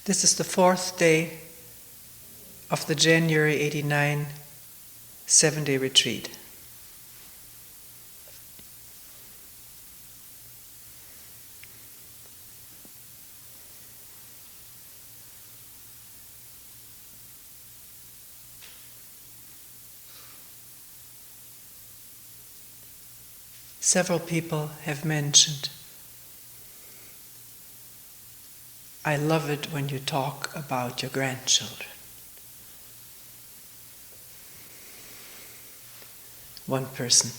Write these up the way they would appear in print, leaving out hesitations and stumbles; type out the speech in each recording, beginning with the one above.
This is the 4th day of the January 89 7-day retreat. Several people have mentioned, I love it when you talk about your grandchildren. One person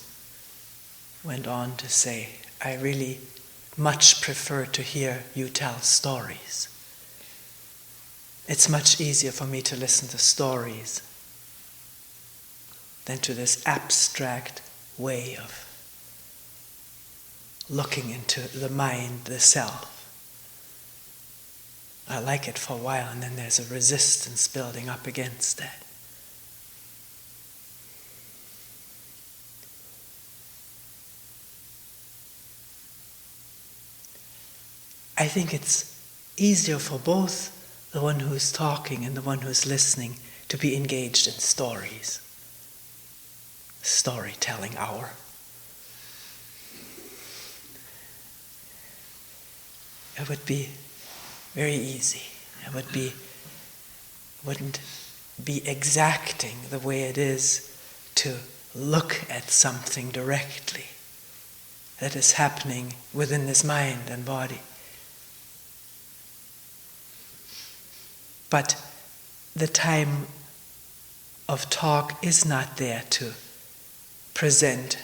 went on to say, I really much prefer to hear you tell stories. It's much easier for me to listen to stories than to this abstract way of looking into the mind, the self. I like it for a while, and then there's a resistance building up against that. I think it's easier for both the one who's talking and the one who's listening to be engaged in stories. Storytelling hour. It would be very easy. It wouldn't be exacting the way it is to look at something directly that is happening within this mind and body. But the time of talk is not there to present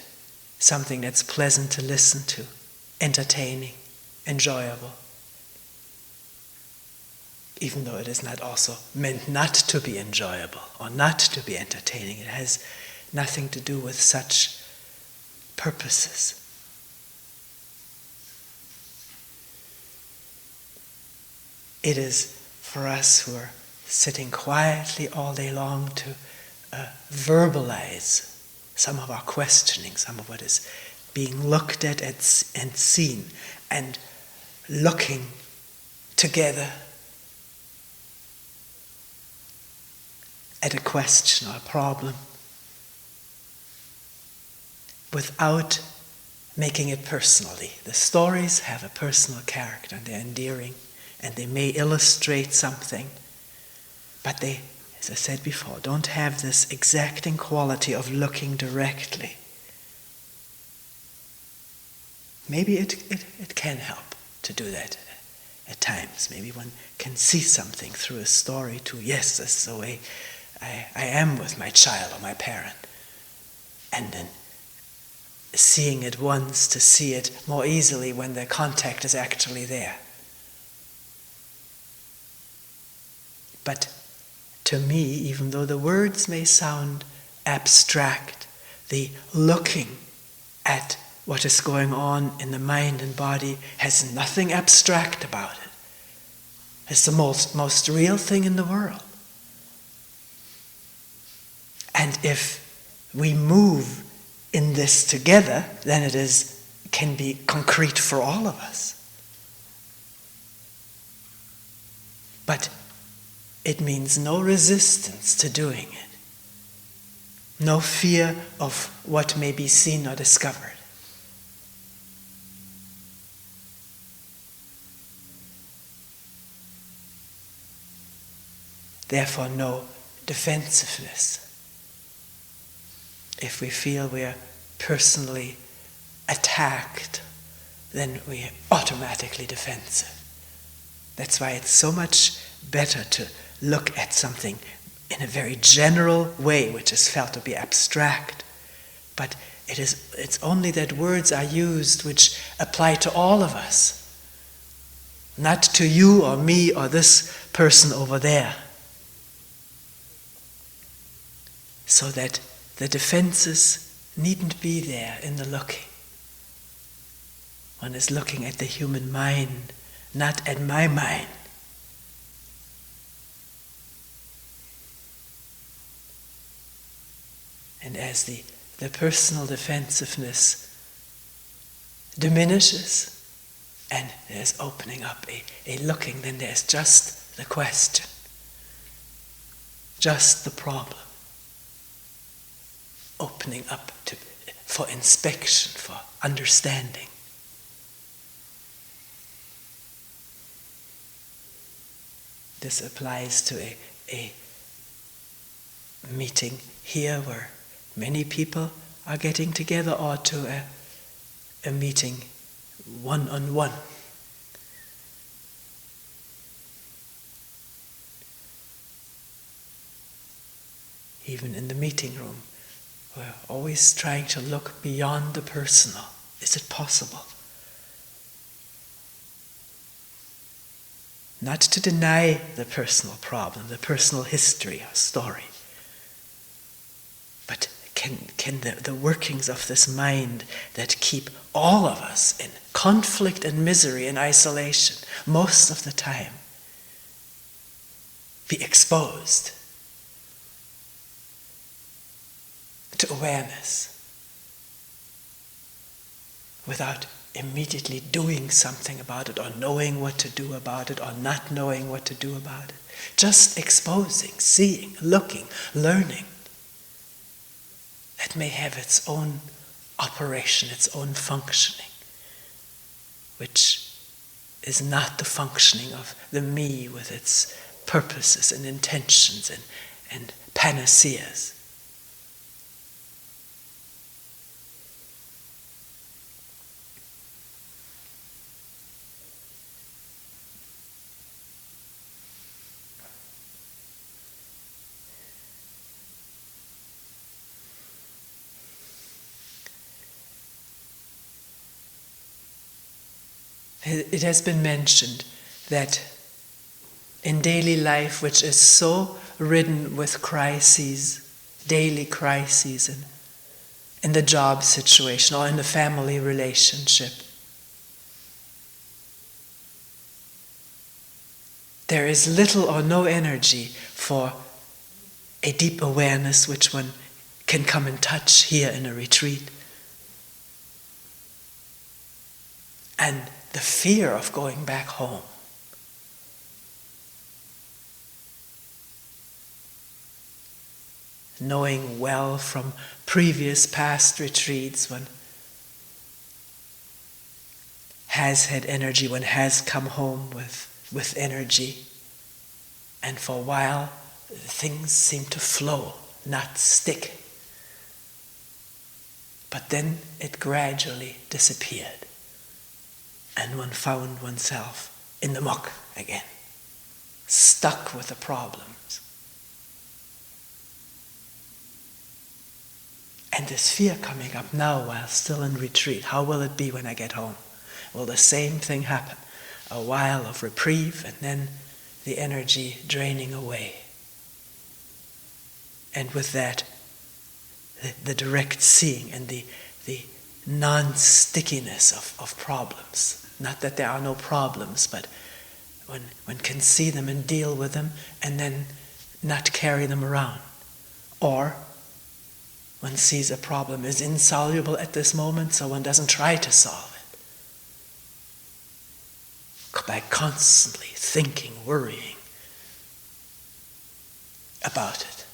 something that's pleasant to listen to, entertaining, enjoyable. Even though it is not also meant not to be enjoyable or not to be entertaining. It has nothing to do with such purposes. It is for us who are sitting quietly all day long to verbalize some of our questioning, some of what is being looked at and seen, and looking together at a question or a problem without making it personally. The stories have a personal character and they're endearing and they may illustrate something, but they, as I said before, don't have this exacting quality of looking directly. Maybe it can help to do that at times. Maybe one can see something through a story too. Yes, this is the way I am with my child or my parent. And then seeing it once to see it more easily when the contact is actually there. But to me, even though the words may sound abstract, the looking at what is going on in the mind and body has nothing abstract about it. It's the most real thing in the world. And if we move in this together, then it can be concrete for all of us. But it means no resistance to doing it. No fear of what may be seen or discovered. Therefore, no defensiveness. If we feel we are personally attacked, then we are automatically defensive. That's why it's so much better to look at something in a very general way, which is felt to be abstract. But it's only that words are used which apply to all of us, not to you or me or this person over there. So that the defenses needn't be there in the looking. One is looking at the human mind, not at my mind. And as the personal defensiveness diminishes and there's opening up, a looking, then there's just the question, just the problem, opening up for inspection, for understanding. This applies to a meeting here where many people are getting together, or to a meeting one-on-one. Even in the meeting room, we're always trying to look beyond the personal. Is it possible? Not to deny the personal problem, the personal history or story, but can the workings of this mind that keep all of us in conflict and misery and isolation most of the time be exposed to awareness without immediately doing something about it, or knowing what to do about it, or not knowing what to do about it? Just exposing, seeing, looking, learning. That may have its own operation, its own functioning, which is not the functioning of the me with its purposes and intentions and panaceas. It has been mentioned that in daily life, which is so ridden with crises, daily crises, and in the job situation or in the family relationship, there is little or no energy for a deep awareness which one can come and touch here in a retreat. And the fear of going back home. Knowing well from previous past retreats, one has had energy, one has come home with energy, and for a while things seem to flow, not stick. But then it gradually disappeared. And one found oneself in the muck again, stuck with the problems. And this fear coming up now while still in retreat, how will it be when I get home? Will the same thing happen? A while of reprieve and then the energy draining away. And with that, the direct seeing and the non-stickiness of problems. Not that there are no problems, but one can see them and deal with them and then not carry them around. Or one sees a problem is insoluble at this moment, so one doesn't try to solve it. By constantly thinking, worrying about it.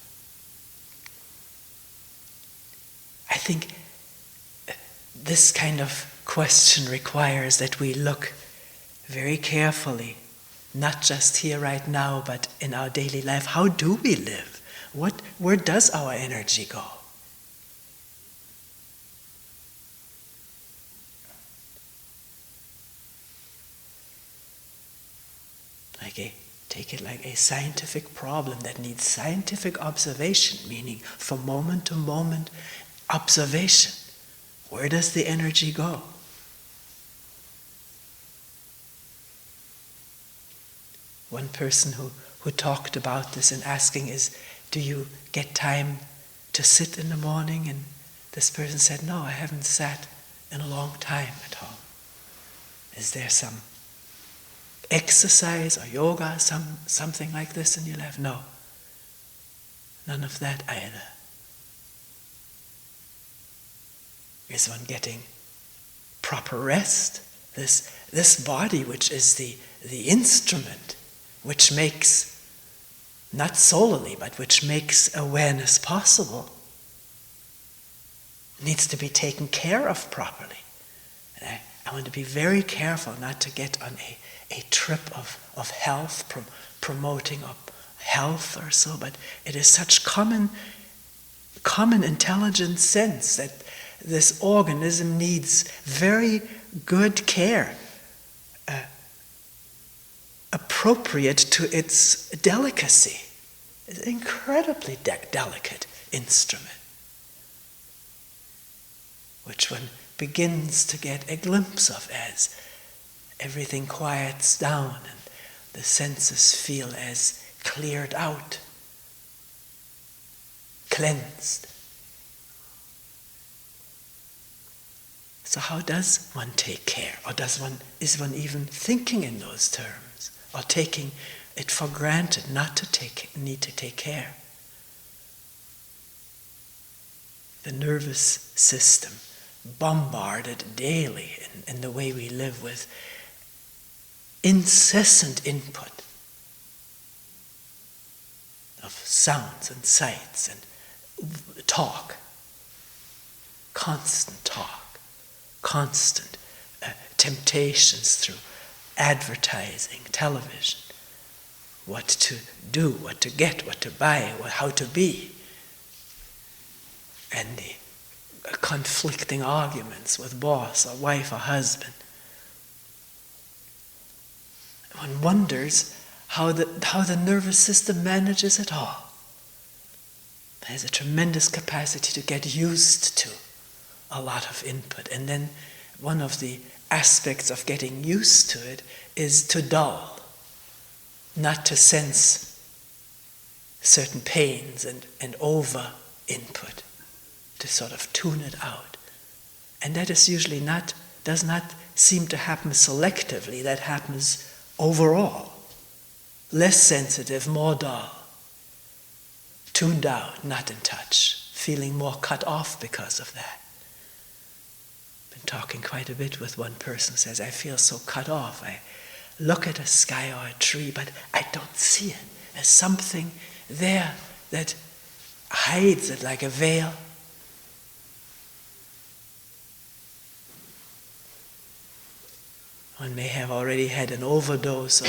I think this kind of question requires that we look very carefully, not just here right now, but in our daily life. How do we live? Where does our energy go? Take it like a scientific problem that needs scientific observation, meaning from moment to moment observation. Where does the energy go? One person who talked about this and asking is, do you get time to sit in the morning? And this person said, no, I haven't sat in a long time at home. Is there some exercise or yoga, something like this in your life? No, none of that either. Is one getting proper rest? This body, which is the instrument which makes, not solely, but which makes awareness possible, needs to be taken care of properly. And I want to be very careful not to get on a trip of health, promoting of health or so, but it is such common intelligent sense that this organism needs very good care, appropriate to its delicacy. It's an incredibly delicate instrument, which one begins to get a glimpse of as everything quiets down and the senses feel as cleared out, cleansed. So how does one take care? Or is one even thinking in those terms? Or taking it for granted not to need to take care? The nervous system, bombarded daily in the way we live with incessant input of sounds and sights and talk, constant temptations through advertising, television, what to do, what to get, what to buy, how to be, and the conflicting arguments with boss or wife or husband. One wonders how the nervous system manages it all. It has a tremendous capacity to get used to a lot of input. And then one of the aspects of getting used to it is to dull, not to sense certain pains and over input, to sort of tune it out. And that is usually does not seem to happen selectively, that happens overall. Less sensitive, more dull, tuned out, not in touch, feeling more cut off because of that. Been talking quite a bit with one person who says, I feel so cut off. I look at a sky or a tree, but I don't see it. There's something there that hides it like a veil. One may have already had an overdose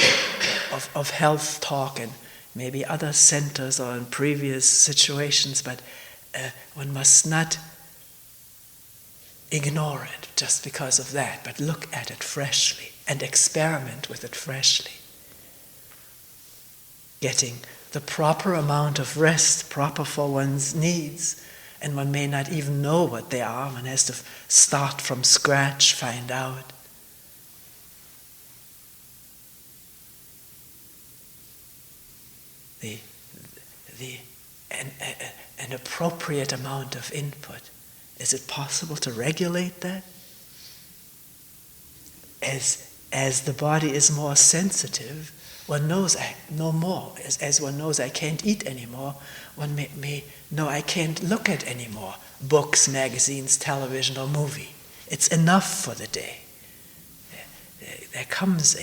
of health talk and maybe other centers or in previous situations, but one must not ignore it just because of that, but look at it freshly and experiment with it freshly. Getting the proper amount of rest, proper for one's needs, and one may not even know what they are. One has to start from scratch, find out. An appropriate amount of input. Is it possible to regulate that? As the body is more sensitive, one knows no more. As one knows I can't eat anymore, one may know I can't look at anymore books, magazines, television, or movie. It's enough for the day. There comes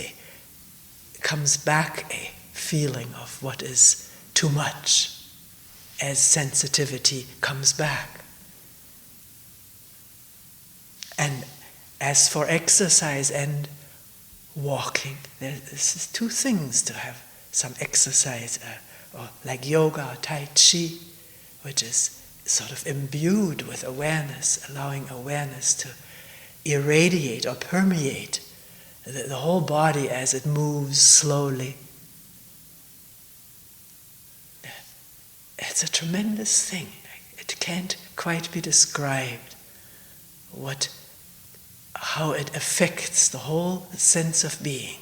back a feeling of what is too much as sensitivity comes back. And as for exercise and walking, there's two things to have some exercise, or like yoga or tai chi, which is sort of imbued with awareness, allowing awareness to irradiate or permeate the whole body as it moves slowly. It's a tremendous thing. It can't quite be described how it affects the whole sense of being.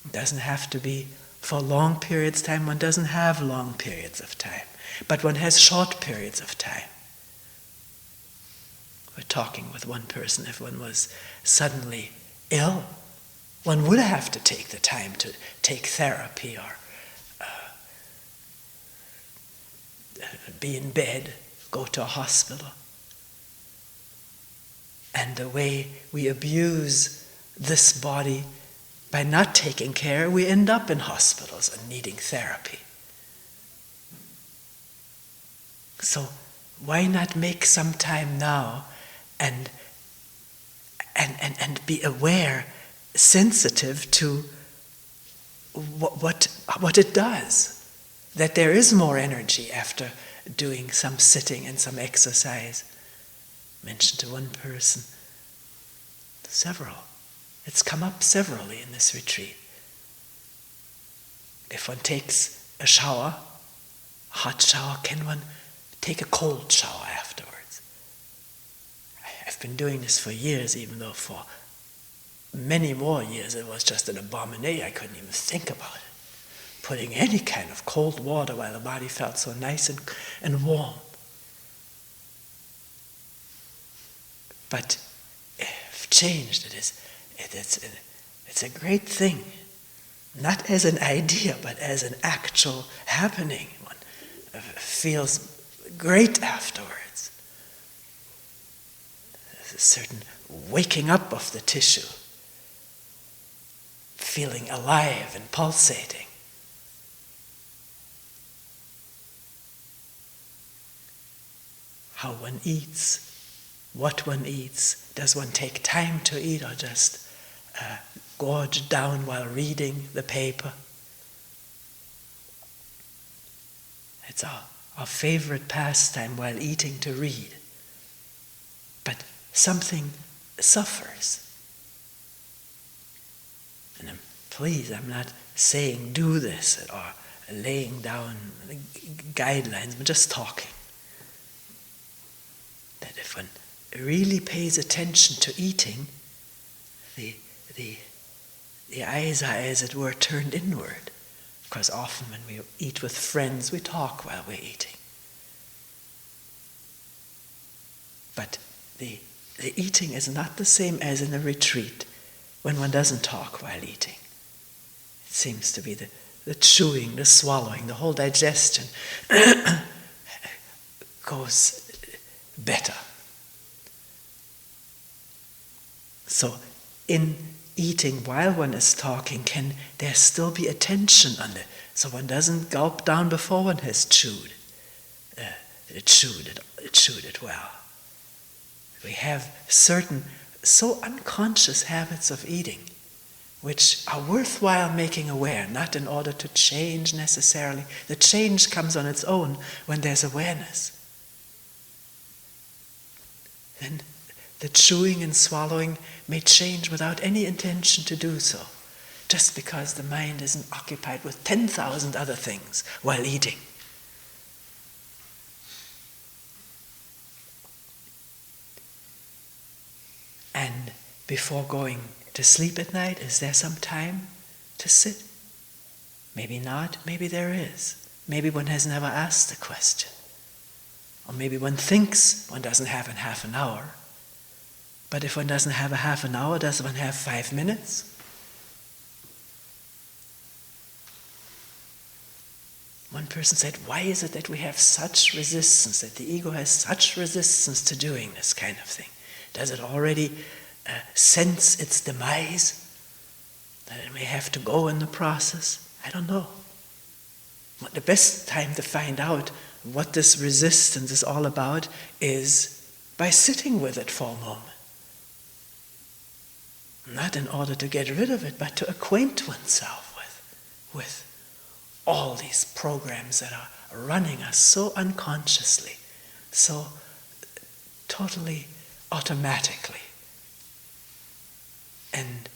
It doesn't have to be for long periods of time. One doesn't have long periods of time, but one has short periods of time. We're talking with one person, if one was suddenly ill, one would have to take the time to take therapy or be in bed, go to a hospital. And the way we abuse this body by not taking care, we end up in hospitals and needing therapy. So why not make some time now and be aware, sensitive to what it does, that there is more energy after doing some sitting and some exercise. Mentioned to one person, several. It's come up severally in this retreat. If one takes a shower, a hot shower, can one take a cold shower afterwards? I've been doing this for years, even though for many more years it was just an abomination. I couldn't even think about it. Putting any kind of cold water while the body felt so nice and warm. But I've changed. It's a great thing. Not as an idea, but as an actual happening. One feels great afterwards. There's a certain waking up of the tissue. Feeling alive and pulsating. How one eats, what one eats. Does one take time to eat or just gorge down while reading the paper? It's our favorite pastime while eating to read. But something suffers. And please, I'm not saying do this or laying down guidelines, but just talking. That if one really pays attention to eating, the eyes are, as it were, turned inward. Because often when we eat with friends, we talk while we're eating. But the eating is not the same as in a retreat when one doesn't talk while eating. It seems to be the chewing, the swallowing, the whole digestion goes better. So in eating while one is talking, can there still be attention on it, so one doesn't gulp down before one has chewed it well. We have certain so unconscious habits of eating which are worthwhile making aware, not in order to change necessarily. The change comes on its own when there's awareness. Then the chewing and swallowing may change without any intention to do so, just because the mind isn't occupied with 10,000 other things while eating. And before going to sleep at night, is there some time to sit? Maybe not, maybe there is. Maybe one has never asked the question. Or maybe one thinks one doesn't have a half an hour. But if one doesn't have a half an hour, does one have 5 minutes? One person said, why is it that we have such resistance, that the ego has such resistance to doing this kind of thing? Does it already sense its demise? That it may have to go in the process? I don't know. But the best time to find out what this resistance is all about is by sitting with it for a moment. Not in order to get rid of it, but to acquaint oneself with all these programs that are running us so unconsciously, so totally automatically, and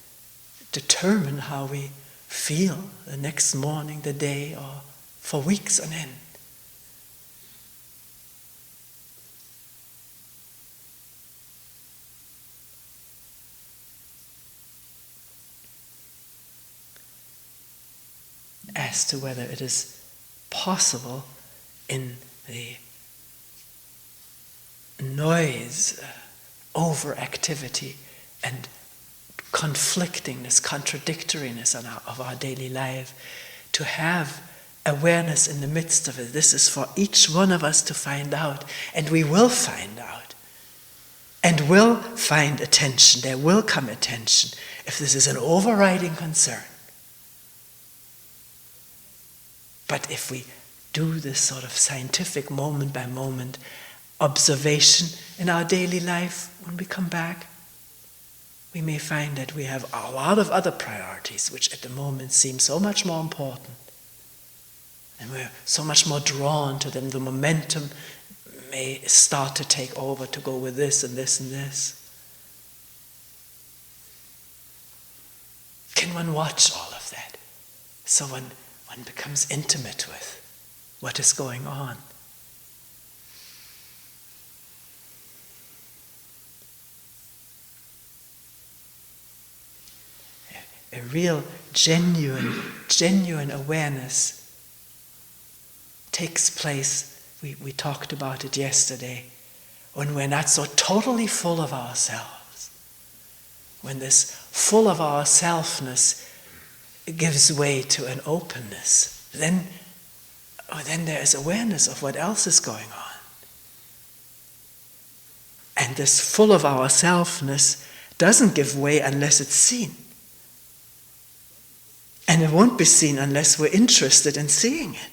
determine how we feel the next morning, the day, or for weeks on end. As to whether it is possible in the noise, overactivity, and conflictingness, contradictoriness of our daily life, to have awareness in the midst of it. This is for each one of us to find out, and we will find out. and will find attention. There will come attention if this is an overriding concern. But if we do this sort of scientific moment by moment observation in our daily life, when we come back, we may find that we have a lot of other priorities which at the moment seem so much more important. And we're so much more drawn to them. The momentum may start to take over, to go with this and this and this. Can one watch all of that? So one becomes intimate with what is going on. A real, genuine awareness takes place, we talked about it yesterday, when we're not so totally full of ourselves. When this full of ourselfness gives way to an openness, then there is awareness of what else is going on. And this full of ourselfness doesn't give way unless it's seen. And it won't be seen unless we're interested in seeing it.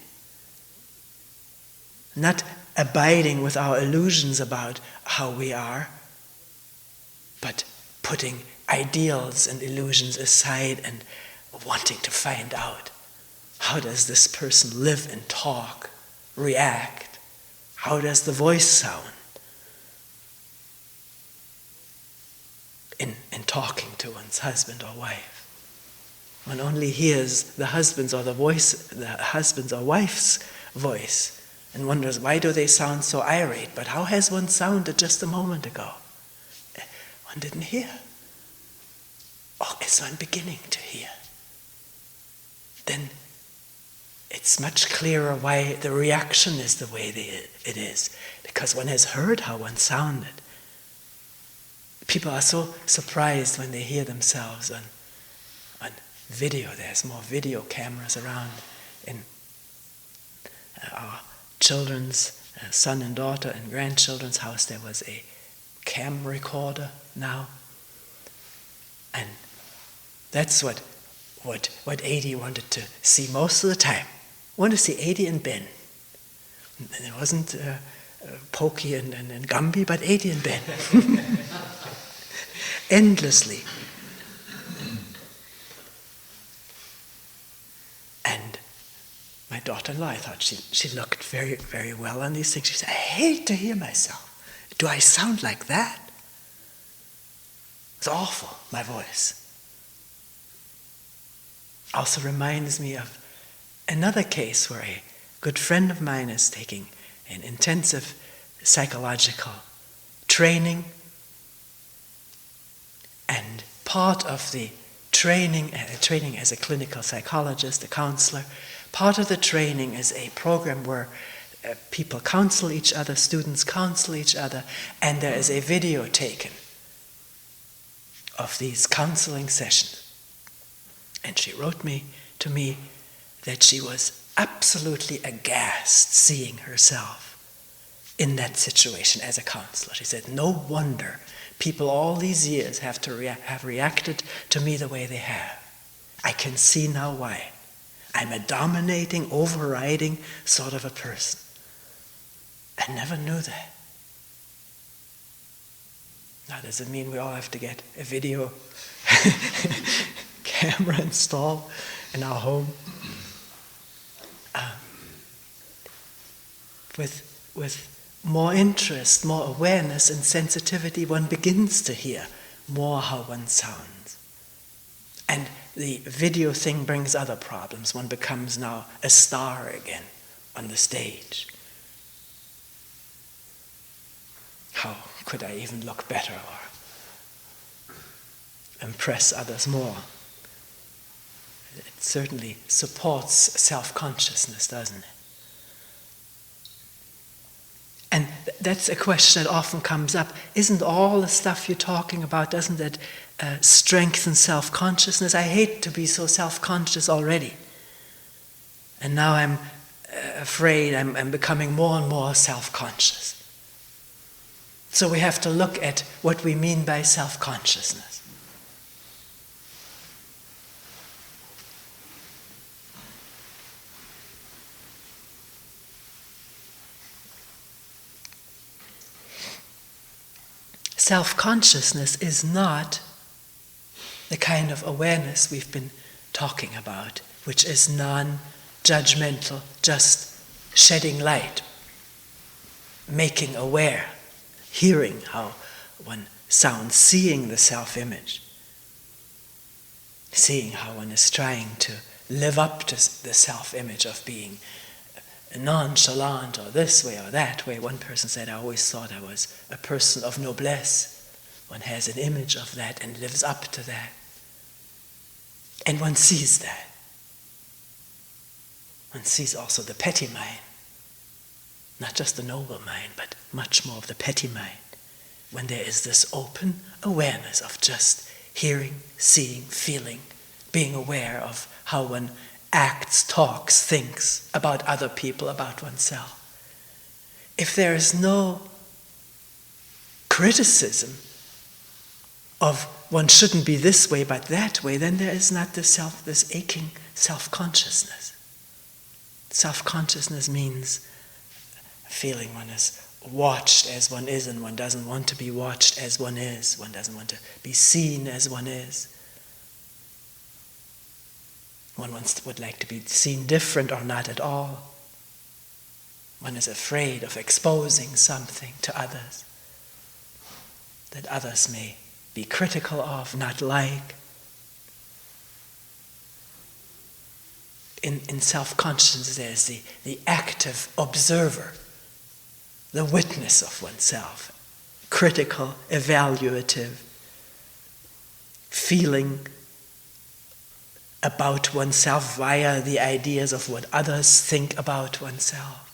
Not abiding with our illusions about how we are, but putting ideals and illusions aside and wanting to find out, how does this person live and talk, react? How does the voice sound in talking to one's husband or wife? One only hears the husband's or wife's voice and wonders, why do they sound so irate? But how has one sounded just a moment ago? One didn't hear. Or is one beginning to hear? Then it's much clearer why the reaction is the way it is. Because one has heard how one sounded. People are so surprised when they hear themselves on video. There's more video cameras around. In our children's son and daughter and grandchildren's house, there was a cam recorder now. And that's what Adi wanted to see most of the time. Wanted to see Adi and Ben. And it wasn't Pokey and Gumby, but Adi and Ben. Endlessly. And my daughter-in-law, I thought she looked very, very well on these things. She said, I hate to hear myself. Do I sound like that? It's awful, my voice. Also reminds me of another case where a good friend of mine is taking an intensive psychological training, and part of the training as a clinical psychologist, a counselor, part of the training is a program where people counsel each other, students counsel each other, and there is a video taken of these counseling sessions. And she wrote to me that she was absolutely aghast seeing herself in that situation as a counselor. She said, no wonder people all these years have reacted to me the way they have. I can see now why. I'm a dominating, overriding sort of a person. I never knew that. Now, does it mean we all have to get a video camera installed in our home? With more interest, more awareness and sensitivity, one begins to hear more how one sounds. And the video thing brings other problems. One becomes now a star again on the stage. How could I even look better or impress others more? It certainly supports self-consciousness, doesn't it? And that's a question that often comes up. Isn't all the stuff you're talking about, doesn't it strengthen self-consciousness? I hate to be so self-conscious already. And now I'm afraid I'm becoming more and more self-conscious. So we have to look at what we mean by self-consciousness. Self-consciousness is not the kind of awareness we've been talking about, which is non-judgmental, just shedding light, making aware, hearing how one sounds, seeing the self-image, seeing how one is trying to live up to the self-image of being nonchalant or this way or that way. One person said, I always thought I was a person of noblesse. One has an image of that and lives up to that. And one sees that. One sees also the petty mind. Not just the noble mind, but much more of the petty mind. When there is this open awareness of just hearing, seeing, feeling, being aware of how one acts, talks, thinks about other people, about oneself. If there is no criticism of one shouldn't be this way but that way, then there is not this aching self-consciousness. Self-consciousness means feeling one is watched as one is, and one doesn't want to be watched as one is. One doesn't want to be seen as one is. One would like to be seen different or not at all. One is afraid of exposing something to others that others may be critical of, not like. In self-consciousness, there's the active observer, the witness of oneself, critical, evaluative, feeling about oneself via the ideas of what others think about oneself.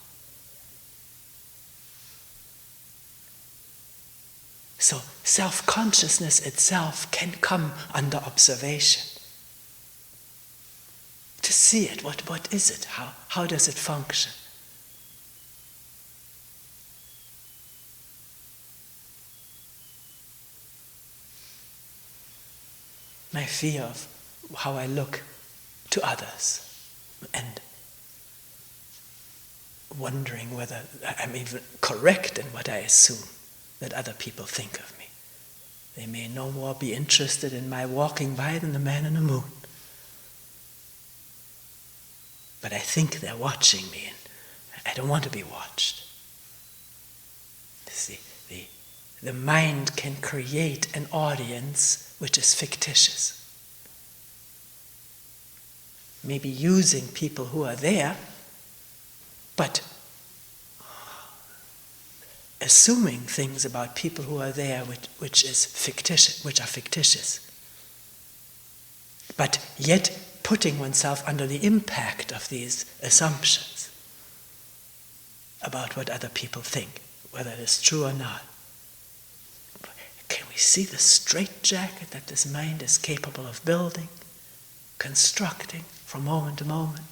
So self-consciousness itself can come under observation. To see it, what is it? How does it function? My fear of how I look to others and wondering whether I'm even correct in what I assume that other people think of me. They may no more be interested in my walking by than the man in the moon. But I think they're watching me, and I don't want to be watched. See, the mind can create an audience which is fictitious. Maybe using people who are there, but assuming things about people who are there which are fictitious. But yet putting oneself under the impact of these assumptions about what other people think, whether it is true or not. Can we see the straitjacket that this mind is capable of building, constructing from moment to moment?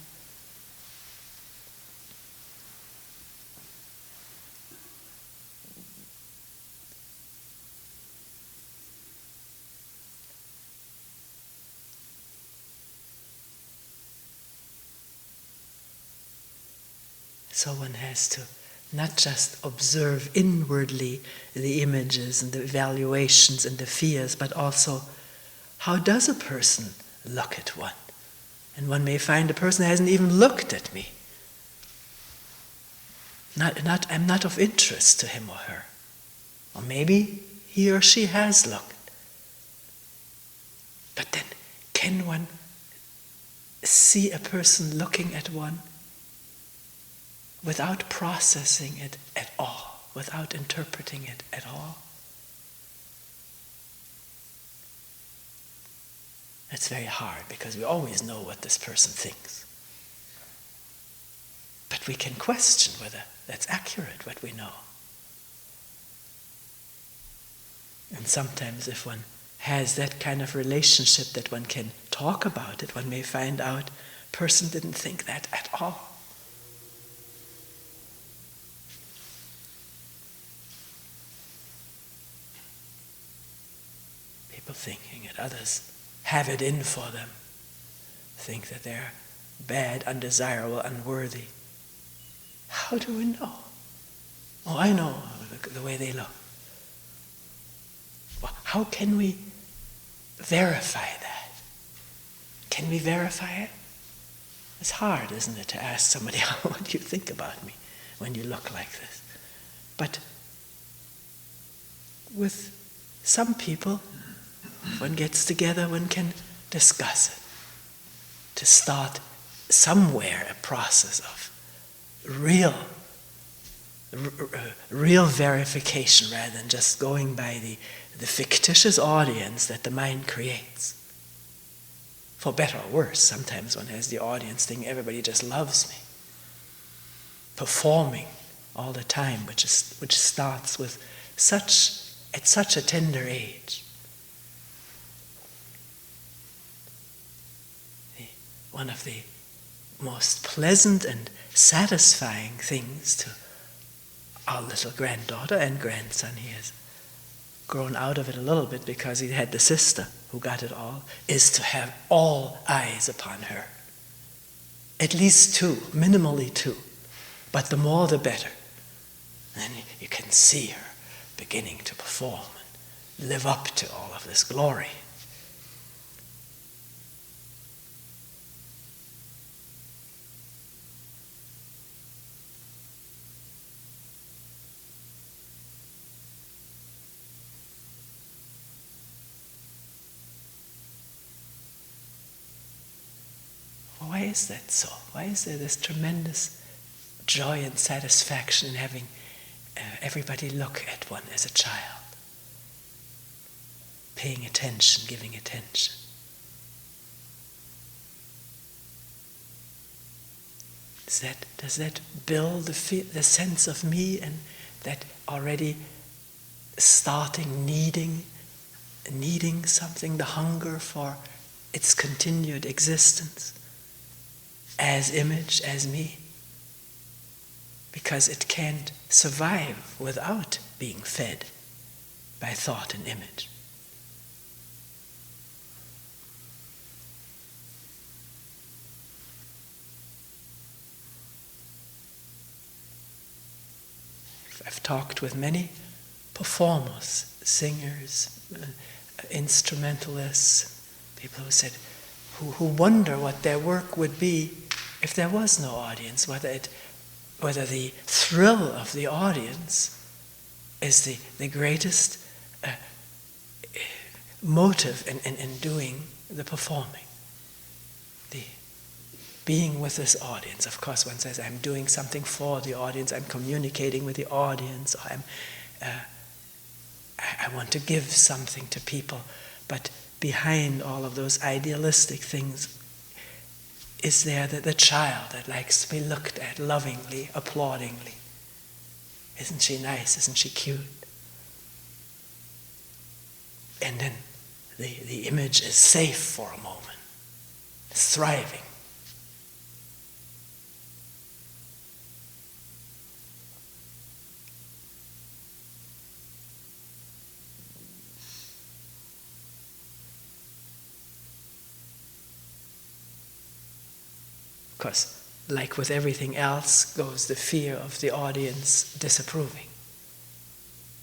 So one has to not just observe inwardly the images and the evaluations and the fears, but also how does a person look at one? And one may find a person hasn't even looked at me. I'm not of interest to him or her. Or maybe he or she has looked. But then, can one see a person looking at one without processing it at all, without interpreting it at all? It's very hard because we always know what this person thinks. But we can question whether that's accurate, what we know. And sometimes if one has that kind of relationship that one can talk about it, one may find out a person didn't think that at all. people thinking it. Others have it in for them, think that they're bad, undesirable, unworthy. How do we know? Oh, I know the way they look. Well, how can we verify that? Can we verify it? It's hard, isn't it, to ask somebody, what do you think about me when you look like this? But with some people, one gets together, one can discuss it, to start somewhere a process of real verification rather than just going by the fictitious audience that the mind creates. For better or worse, sometimes one has the audience thinking everybody just loves me, performing all the time, which starts with at such a tender age. One of the most pleasant and satisfying things to our little granddaughter and grandson, he has grown out of it a little bit because he had the sister who got it all, is to have all eyes upon her. At least two, minimally two, but the more the better. And then you can see her beginning to perform and live up to all of this glory. Why is that so? Why is there this tremendous joy and satisfaction in having everybody look at one as a child? Paying attention, giving attention. Does that build the sense of me and that already starting needing something, the hunger for its continued existence? As image, as me, because it can't survive without being fed by thought and image. I've talked with many performers, singers, instrumentalists, people who said, who wonder what their work would be if there was no audience, whether the thrill of the audience is the greatest motive in doing the performing. The being with this audience. Of course, one says, I'm doing something for the audience, I'm communicating with the audience, or I want to give something to people, but behind all of those idealistic things is there the child that likes to be looked at lovingly, applaudingly. Isn't she nice? Isn't she cute? And then the image is safe for a moment. It's thriving. Of course, like with everything else, goes the fear of the audience disapproving.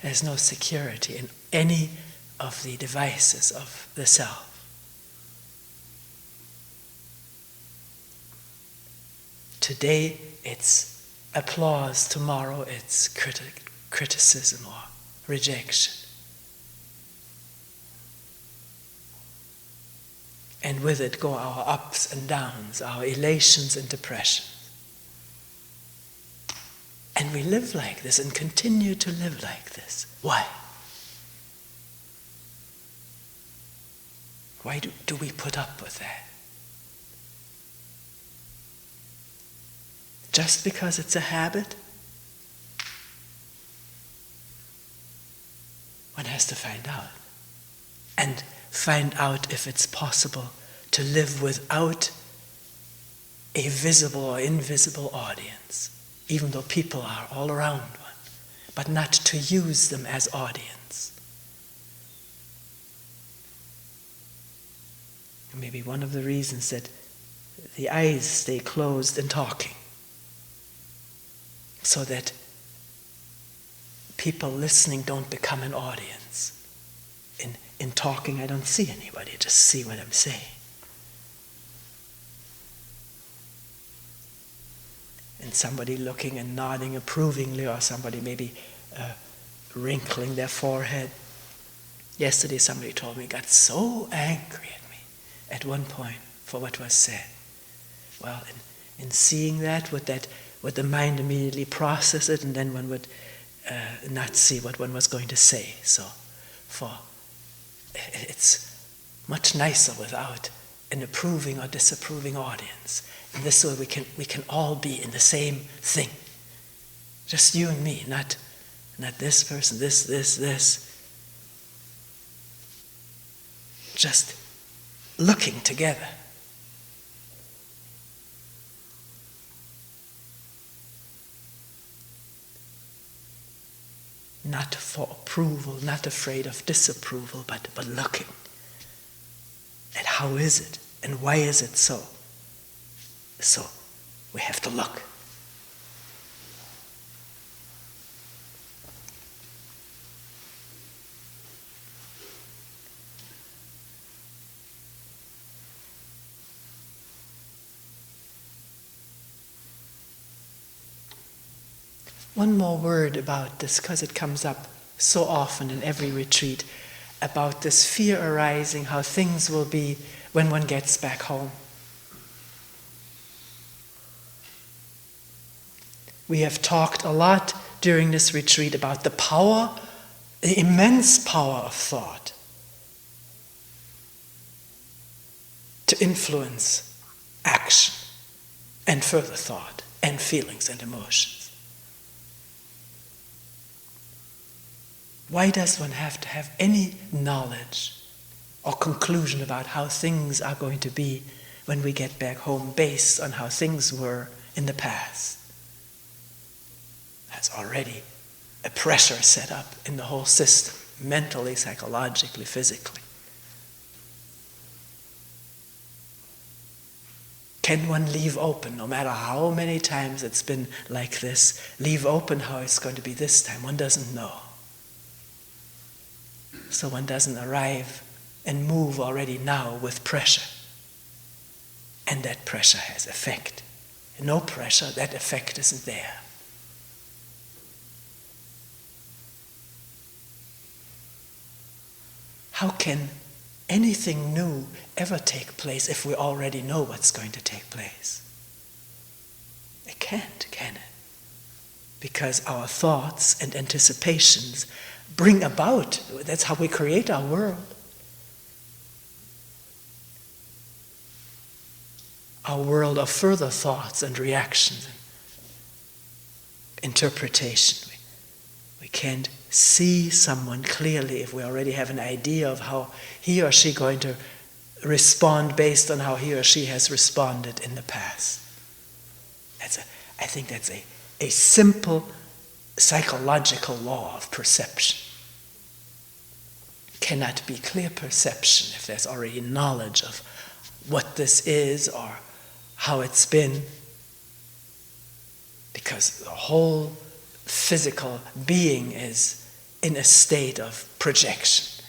There's no security in any of the devices of the self. Today it's applause, tomorrow it's criticism or rejection. And with it go our ups and downs, our elations and depressions. And we live like this and continue to live like this. Why? Why do we put up with that? Just because it's a habit? One has to find out. And find out if it's possible to live without a visible or invisible audience, even though people are all around one, but not to use them as audience. Maybe one of the reasons that the eyes stay closed in talking, so that people listening don't become an audience. In talking, I don't see anybody, I just see what I'm saying. And somebody looking and nodding approvingly, or somebody maybe wrinkling their forehead. Yesterday somebody told me, got so angry at me at one point for what was said. Well, in seeing that, would the mind immediately process it, and then one would not see what one was going to say. So, it's much nicer without an approving or disapproving audience. And this way we can all be in the same thing. Just you and me, not this person, this. Just looking together. Not for approval, not afraid of disapproval, but looking at how is it and why is it so. So we have to look. One more word about this, because it comes up so often in every retreat, about this fear arising, how things will be when one gets back home. We have talked a lot during this retreat about the power, the immense power of thought to influence action and further thought and feelings and emotions. Why does one have to have any knowledge or conclusion about how things are going to be when we get back home based on how things were in the past? That's already a pressure set up in the whole system, mentally, psychologically, physically. Can one leave open, no matter how many times it's been like this, leave open how it's going to be this time? One doesn't know. So one doesn't arrive and move already now with pressure. And that pressure has effect. No pressure, that effect isn't there. How can anything new ever take place if we already know what's going to take place? It can't, can it? Because our thoughts and anticipations bring about, that's how we create our world. Our world of further thoughts and reactions and interpretation. We can't see someone clearly if we already have an idea of how he or she going to respond based on how he or she has responded in the past. I think that's a simple psychological law of perception. Cannot be clear perception if there's already knowledge of what this is or how it's been, because the whole physical being is in a state of projection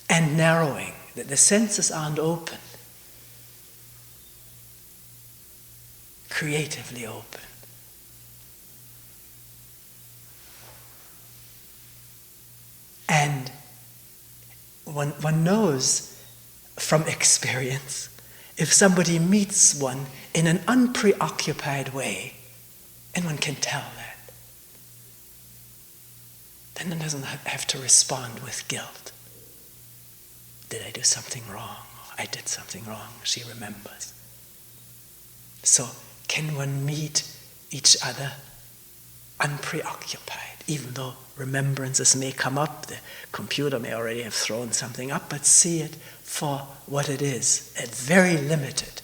and narrowing, that the senses aren't open, creatively open. And one knows from experience, if somebody meets one in an unpreoccupied way, and one can tell that, then one doesn't have to respond with guilt. Did I do something wrong? I did something wrong. She remembers. So can one meet each other unpreoccupied, even though remembrances may come up, the computer may already have thrown something up, but see it for what it is, a very limited,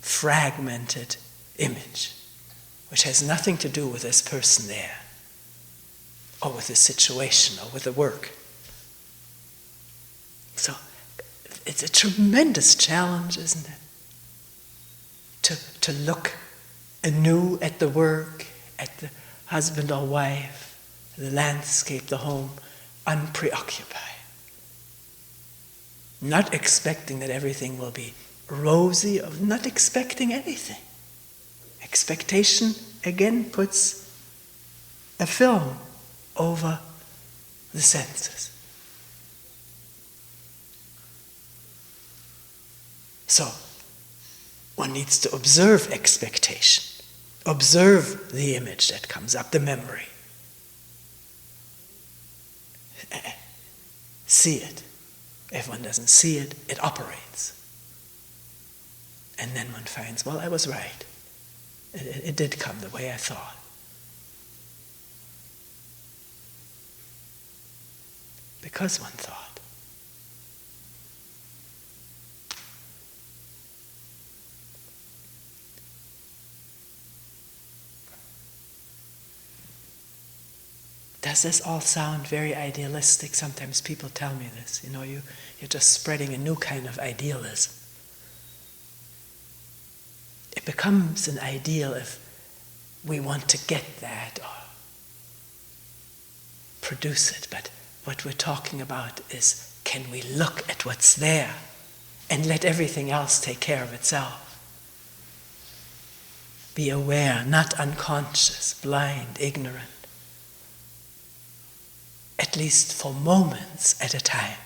fragmented image, which has nothing to do with this person there, or with the situation, or with the work. So it's a tremendous challenge, isn't it? To look anew at the work, at the husband or wife, the landscape, the home, unpreoccupied. Not expecting that everything will be rosy, of not expecting anything. Expectation, again, puts a film over the senses. So, one needs to observe expectation, observe the image that comes up, the memory. See it. If one doesn't see it, it operates. And then one finds, well, I was right. It did come the way I thought. Because one thought. Does this all sound very idealistic? Sometimes people tell me this. You're just spreading a new kind of idealism. It becomes an ideal if we want to get that or produce it. But what we're talking about is, can we look at what's there and let everything else take care of itself? Be aware, not unconscious, blind, ignorant. At least for moments at a time.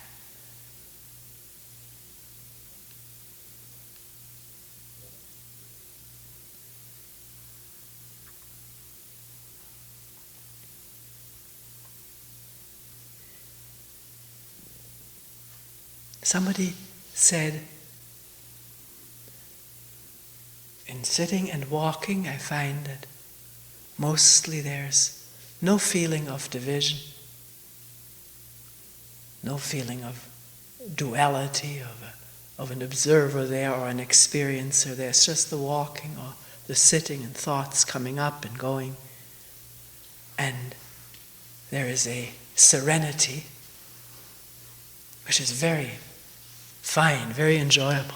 Somebody said, in sitting and walking, I find that mostly there's no feeling of division, no feeling of duality, of an observer there or an experiencer there. It's just the walking or the sitting and thoughts coming up and going. And there is a serenity which is very fine, very enjoyable.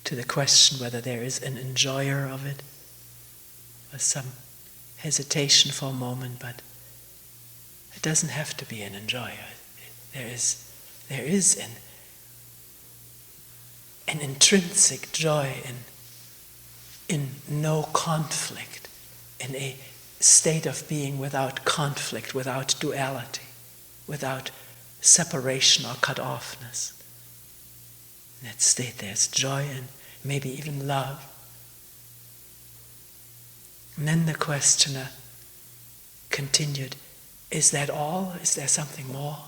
To the question whether there is an enjoyer of it, with some hesitation for a moment, but it doesn't have to be an enjoyer. There is an intrinsic joy in no conflict, in a state of being without conflict, without duality, without separation or cut-offness. In that state there's joy and maybe even love. And then the questioner continued, is that all? Is there something more?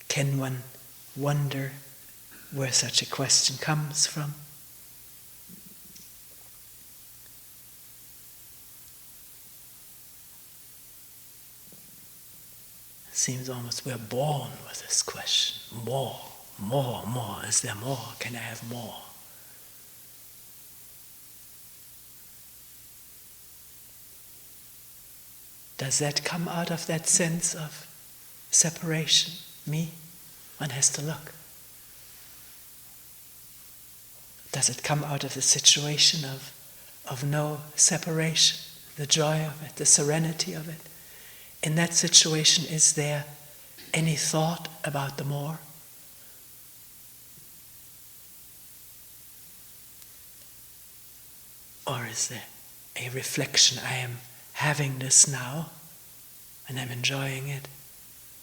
Can one wonder where such a question comes from? Seems almost we're born with this question. More. Is there more? Can I have more? Does that come out of that sense of separation? Me? One has to look. Does it come out of the situation of no separation, the joy of it, the serenity of it? In that situation, is there any thought about the more? Or is there a reflection, I am having this now, and I'm enjoying it,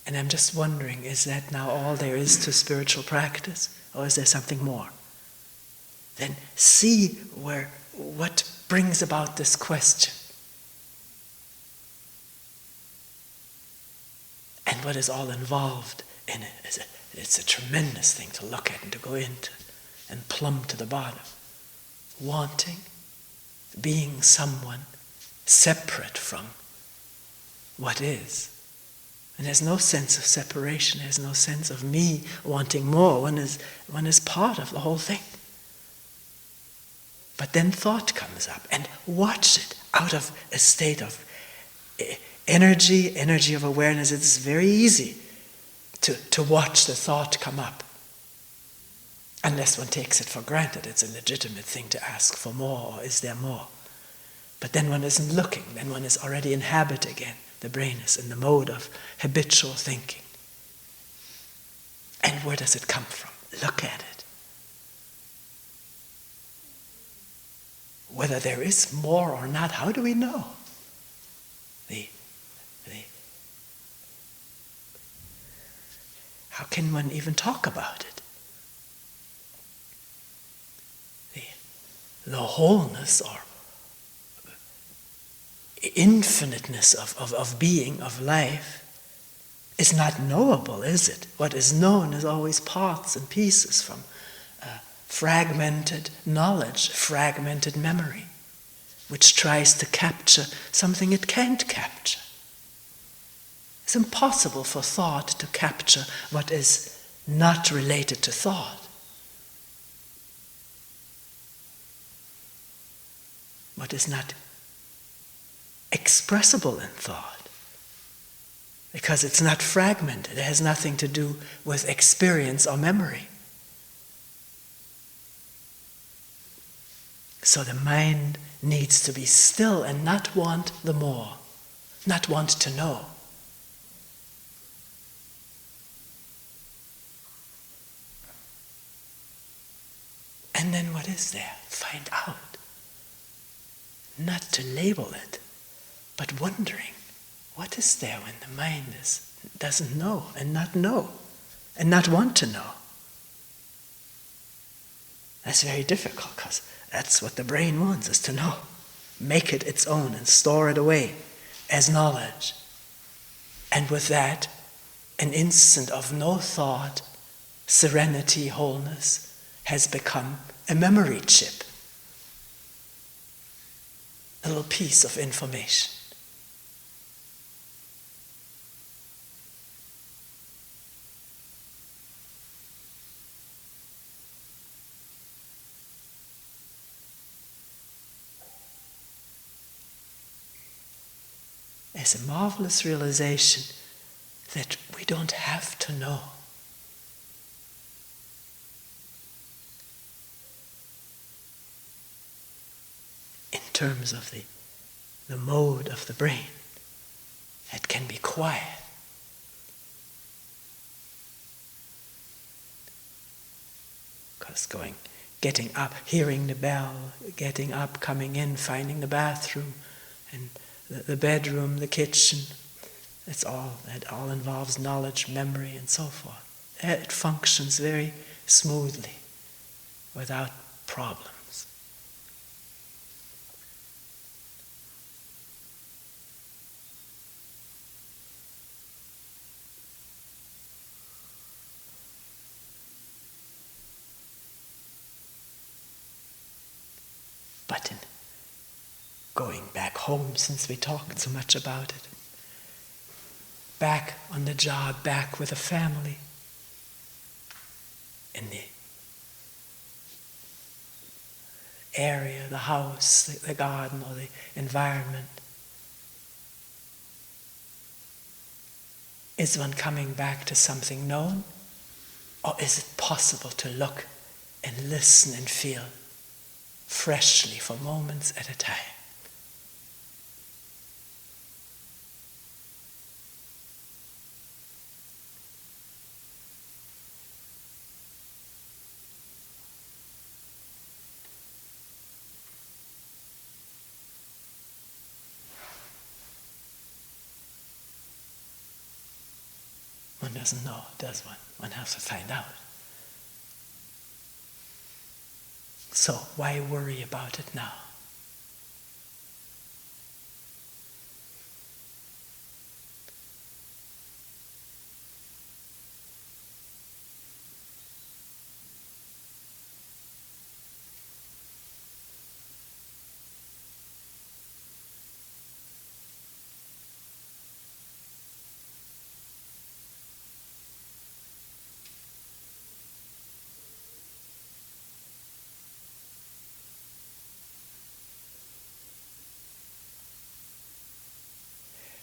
and I'm just wondering, is that now all there is to spiritual practice, or is there something more? Then see what brings about this question. And what is all involved in it. It's a tremendous thing to look at and to go into and plumb to the bottom. Wanting, being someone, separate from what is. And there's no sense of separation, there's no sense of me wanting more. One is part of the whole thing. But then thought comes up, and watch it out of a state of energy of awareness. It's very easy to watch the thought come up. Unless one takes it for granted, it's a legitimate thing to ask for more, or is there more? But then one isn't looking, then one is already in habit again. The brain is in the mode of habitual thinking. And where does it come from? Look at it. Whether there is more or not, how do we know? How can one even talk about it? The wholeness or infiniteness of being, of life, is not knowable, is it? What is known is always parts and pieces from fragmented knowledge, fragmented memory, which tries to capture something it can't capture. It's impossible for thought to capture what is not related to thought. What is not expressible in thought. Because it's not fragmented. It has nothing to do with experience or memory. So the mind needs to be still and not want the more, not want to know. And then what is there? Find out. Not to label it, but wondering, what is there when the mind doesn't know and not want to know? That's very difficult, because that's what the brain wants, is to know. Make it its own and store it away as knowledge. And with that, an instant of no thought, serenity, wholeness, has become a memory chip. A little piece of information. It's a marvelous realization that we don't have to know. In terms of the mode of the brain, it can be quiet. Because getting up, hearing the bell, getting up, coming in, finding the bathroom, and the bedroom, the kitchen, it all involves knowledge, memory, and so forth. It functions very smoothly, without problems. But in going back home, since we talked so much about it, back on the job, back with a family, in the area, the house, the garden, or the environment, is one coming back to something known? Or is it possible to look and listen and feel freshly for moments at a time? One doesn't know, does one? One has to find out. So why worry about it now?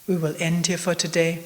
we will end here for today.